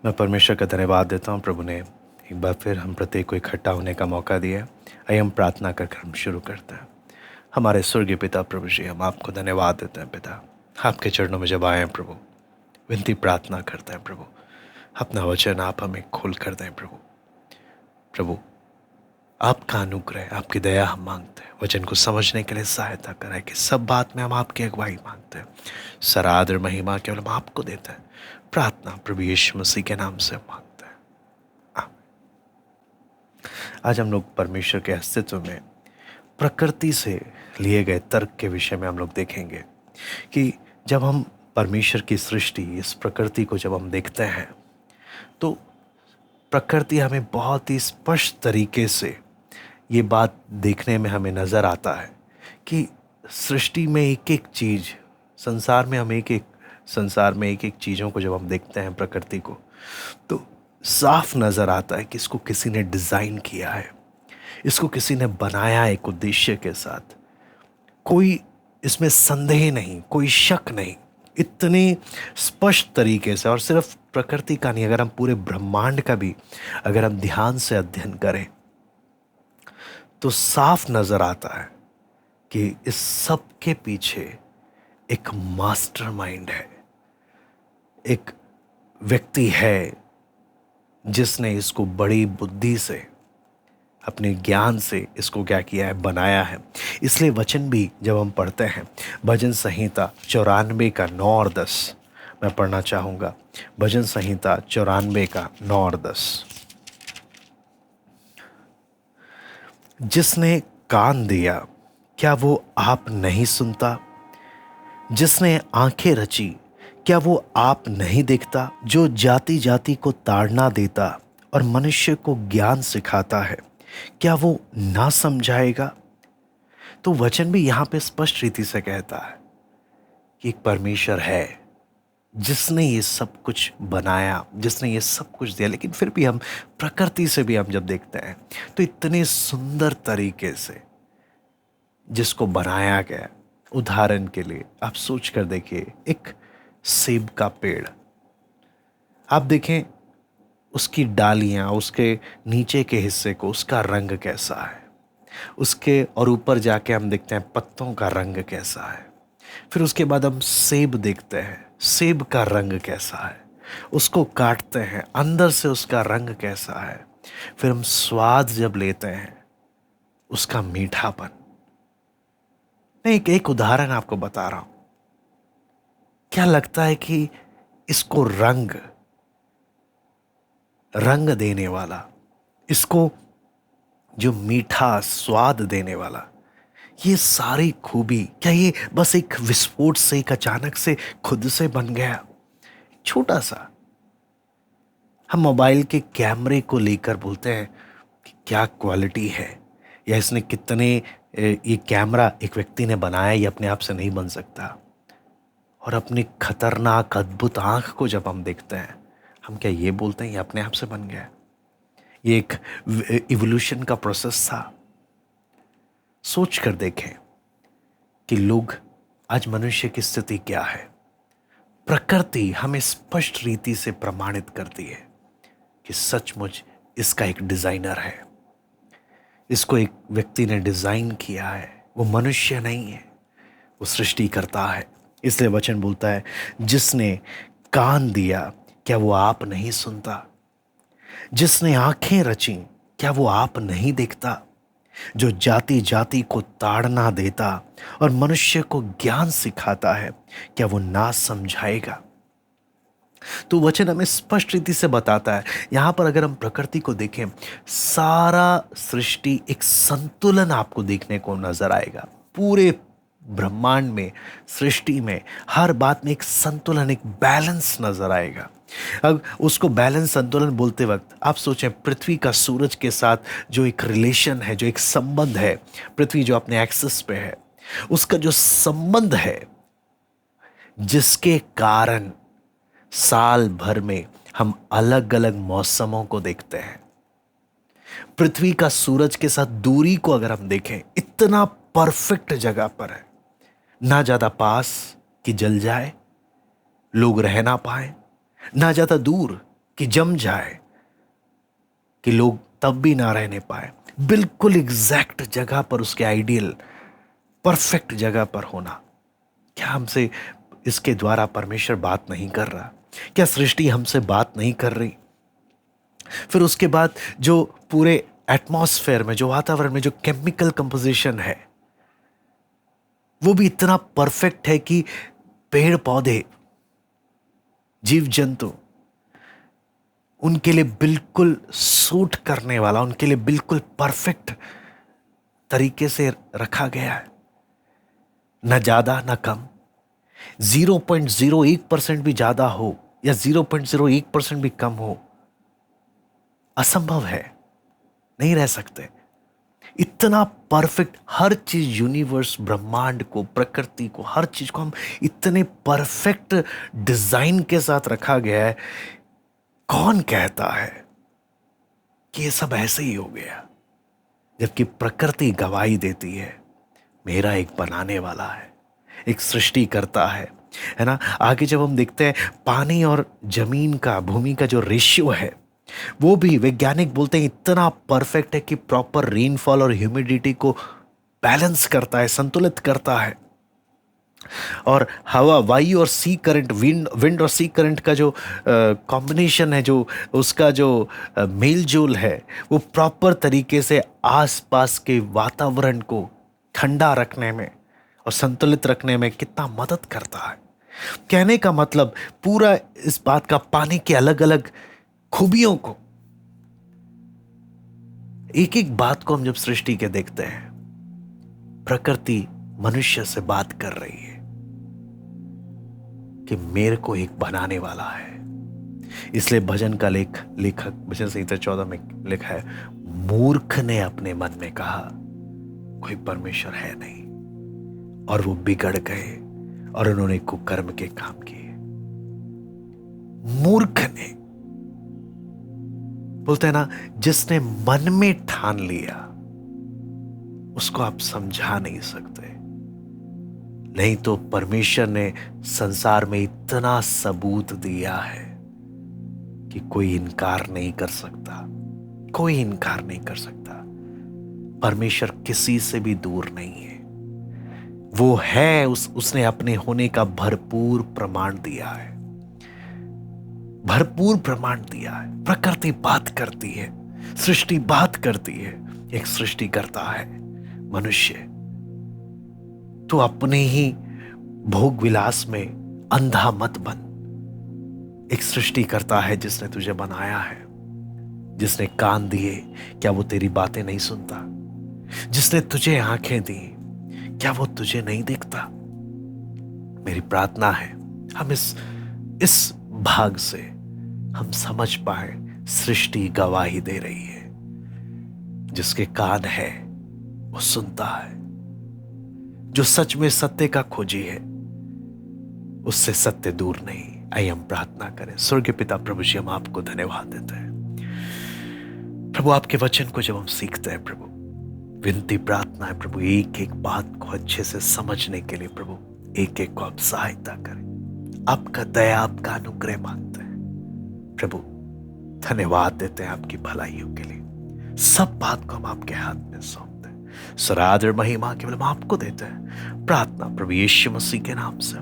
मैं परमेश्वर का धन्यवाद देता हूँ। प्रभु ने एक बार फिर हम प्रत्येक को इकट्ठा होने का मौका दिया। आइए हम प्रार्थना कर हम शुरू करते हैं। हमारे स्वर्गीय पिता प्रभु जी, हम आपको धन्यवाद देते हैं पिता। आपके चरणों में जब आए हैं प्रभु, विनती प्रार्थना करते हैं प्रभु, अपना वचन आप हमें खोल कर दें प्रभु। प्रभु आपका अनुग्रह, आपकी दया हम मांगते हैं। वचन को समझने के लिए सहायता कराए कि सब बात में हम आपकी अगुवाई मांगते हैं। सरादर महिमा केवल हम आपको देते हैं। प्रार्थना प्रभु यीशु मसीह के नाम से मांगते हैं, आमीन। आज हम लोग परमेश्वर के अस्तित्व में प्रकृति से लिए गए तर्क के विषय में हम लोग देखेंगे कि जब हम परमेश्वर की सृष्टि, इस प्रकृति को जब हम देखते हैं तो प्रकृति हमें बहुत ही स्पष्ट तरीके से ये बात देखने में हमें नज़र आता है कि सृष्टि में एक एक चीज़, संसार में हम संसार में एक एक चीज़ों को जब हम देखते हैं प्रकृति को, तो साफ नज़र आता है कि इसको किसी ने डिज़ाइन किया है, इसको किसी ने बनाया एक उद्देश्य के साथ। कोई इसमें संदेह नहीं, कोई शक नहीं। इतने स्पष्ट तरीके से, और सिर्फ प्रकृति का नहीं, अगर हम पूरे ब्रह्मांड का भी अगर हम ध्यान से अध्ययन करें तो साफ नजर आता है कि इस सब के पीछे एक मास्टरमाइंड है, एक व्यक्ति है जिसने इसको बड़ी बुद्धि से, अपने ज्ञान से इसको क्या किया है, बनाया है। इसलिए वचन भी जब हम पढ़ते हैं, भजन संहिता 94 का 9 और 10 मैं पढ़ना चाहूँगा। भजन संहिता 94 का 9 और 10। जिसने कान दिया क्या वो आप नहीं सुनता? जिसने आंखें रची क्या वो आप नहीं देखता? जो जाति जाति को ताड़ना देता और मनुष्य को ज्ञान सिखाता है, क्या वो ना समझाएगा? तो वचन भी यहाँ पे स्पष्ट रीति से कहता है कि एक परमेश्वर है जिसने ये सब कुछ बनाया, जिसने ये सब कुछ दिया। लेकिन फिर भी हम प्रकृति से भी हम जब देखते हैं तो इतने सुंदर तरीके से जिसको बनाया गया। उदाहरण के लिए आप सोच कर देखिए, एक सेब का पेड़, आप देखें उसकी डालियां, उसके नीचे के हिस्से को, उसका रंग कैसा है, उसके और ऊपर जाके हम देखते हैं पत्तों का रंग कैसा है। फिर उसके बाद हम सेब देखते हैं, सेब का रंग कैसा है, उसको काटते हैं, अंदर से उसका रंग कैसा है। फिर हम स्वाद जब लेते हैं, उसका मीठापन। मैं एक उदाहरण आपको बता रहा हूं। क्या लगता है कि इसको रंग देने वाला, इसको जो मीठा स्वाद देने वाला, ये सारी खूबी, क्या ये बस एक विस्फोट से, एक अचानक से खुद से बन गया? छोटा सा हम मोबाइल के कैमरे को लेकर बोलते हैं कि क्या क्वालिटी है, या इसने कितने, ये कैमरा एक व्यक्ति ने बनाया, ये अपने आप से नहीं बन सकता। और अपनी खतरनाक अद्भुत आंख को जब हम देखते हैं, हम क्या ये बोलते हैं ये अपने आप से बन गया? ये एक इवोल्यूशन का प्रोसेस था। सोच कर देखें कि लोग, आज मनुष्य की स्थिति क्या है। प्रकृति हमें स्पष्ट रीति से प्रमाणित करती है कि सचमुच इसका एक डिजाइनर है, इसको एक व्यक्ति ने डिजाइन किया है। वो मनुष्य नहीं है, वो सृष्टि करता है। इसलिए वचन बोलता है, जिसने कान दिया क्या वो आप नहीं सुनता? जिसने आंखें रची क्या वो आप नहीं देखता? जो जाति जाति को ताड़ना देता और मनुष्य को ज्ञान सिखाता है, क्या वो ना समझाएगा? तो वचन हमें स्पष्ट रीति से बताता है। यहां पर अगर हम प्रकृति को देखें, सारा सृष्टि एक संतुलन आपको देखने को नजर आएगा। पूरे ब्रह्मांड में, सृष्टि में, हर बात में एक संतुलन, एक बैलेंस नजर आएगा। अब उसको बैलेंस, संतुलन बोलते वक्त आप सोचें, पृथ्वी का सूरज के साथ जो एक रिलेशन है, जो एक संबंध है, पृथ्वी जो अपने एक्सिस पे है, उसका जो संबंध है, जिसके कारण साल भर में हम अलग अलग मौसमों को देखते हैं। पृथ्वी का सूरज के साथ दूरी को अगर हम देखें, इतना परफेक्ट जगह पर है, ना ज्यादा पास कि जल जाए, लोग रह ना पाए, ना ज्यादा दूर कि जम जाए, कि लोग तब भी ना रहने पाए। बिल्कुल एग्जैक्ट जगह पर, उसके आइडियल परफेक्ट जगह पर होना। क्या हमसे इसके द्वारा परमेश्वर बात नहीं कर रहा? क्या सृष्टि हमसे बात नहीं कर रही? फिर उसके बाद जो पूरे एटमॉस्फेयर में, जो वातावरण में जो केमिकल कंपोजिशन है, वो भी इतना परफेक्ट है कि पेड़ पौधे, जीव जंतु, उनके लिए बिल्कुल सूट करने वाला, उनके लिए बिल्कुल परफेक्ट तरीके से रखा गया है। न ज्यादा न कम। 0.01% भी ज्यादा हो या 0.01% भी कम हो, असंभव है, नहीं रह सकते। इतना परफेक्ट हर चीज, यूनिवर्स, ब्रह्मांड को, प्रकृति को, हर चीज को हम इतने परफेक्ट डिजाइन के साथ रखा गया है। कौन कहता है कि ये सब ऐसे ही हो गया? जबकि प्रकृति गवाही देती है, मेरा एक बनाने वाला है, एक सृष्टि करता है ना। आगे जब हम देखते हैं पानी और जमीन का, भूमि का जो रेशियो है, वो भी वैज्ञानिक बोलते हैं इतना परफेक्ट है कि प्रॉपर रेनफॉल और ह्यूमिडिटी को बैलेंस करता है, संतुलित करता है। और हवा, वायु और सी करंट, विंड और सी करंट का जो कॉम्बिनेशन है, जो उसका जो मेल जोल है, वो प्रॉपर तरीके से आसपास के वातावरण को ठंडा रखने में और संतुलित रखने में कितना मदद करता है। कहने का मतलब पूरा इस बात का, पानी के अलग अलग खूबियों को, एक एक बात को हम जब सृष्टि के देखते हैं, प्रकृति मनुष्य से बात कर रही है कि मेरे को एक बनाने वाला है। इसलिए भजन का लेखक भजन संहिता 14 में लिखा है, मूर्ख ने अपने मन में कहा कोई परमेश्वर है नहीं, और वो बिगड़ गए और उन्होंने कुकर्म के काम किए। मूर्ख ने, बोलते हैं ना, जिसने मन में ठान लिया उसको आप समझा नहीं सकते। नहीं तो परमेश्वर ने संसार में इतना सबूत दिया है कि कोई इनकार नहीं कर सकता, कोई इनकार नहीं कर सकता। परमेश्वर किसी से भी दूर नहीं है, वो है। उसने अपने होने का भरपूर प्रमाण दिया है, भरपूर प्रमाण दिया है। प्रकृति बात करती है, सृष्टि बात करती है, एक सृष्टि करता है मनुष्य। तो अपने ही भोग विलास में अंधा मत बन। एक सृष्टि करता है जिसने तुझे बनाया है, जिसने कान दिए, क्या वो तेरी बातें नहीं सुनता? जिसने तुझे आंखें दी, क्या वो तुझे नहीं देखता? मेरी प्रार्थना है हम इस भाग से हम समझ पाए, सृष्टि गवाही दे रही है। जिसके कान है वो सुनता है, जो सच में सत्य का खोजी है उससे सत्य दूर नहीं। आइए हम प्रार्थना करें। स्वर्गीय पिता प्रभु जी, हम आपको धन्यवाद देते हैं प्रभु। आपके वचन को जब हम सीखते हैं प्रभु, विनती प्रार्थना है प्रभु, एक एक बात को अच्छे से समझने के लिए प्रभु, एक एक को आप सहायता करें। आपका दया, आपका अनुग्रह मांगते हैं प्रभु। धन्यवाद देते हैं आपकी भलाइयों के लिए। सब बात को हम आपके हाथ में सौंपते हैं। सरादर महिमा केवल हम आपको देते हैं। प्रार्थना प्रभु यीशु मसीह के नाम से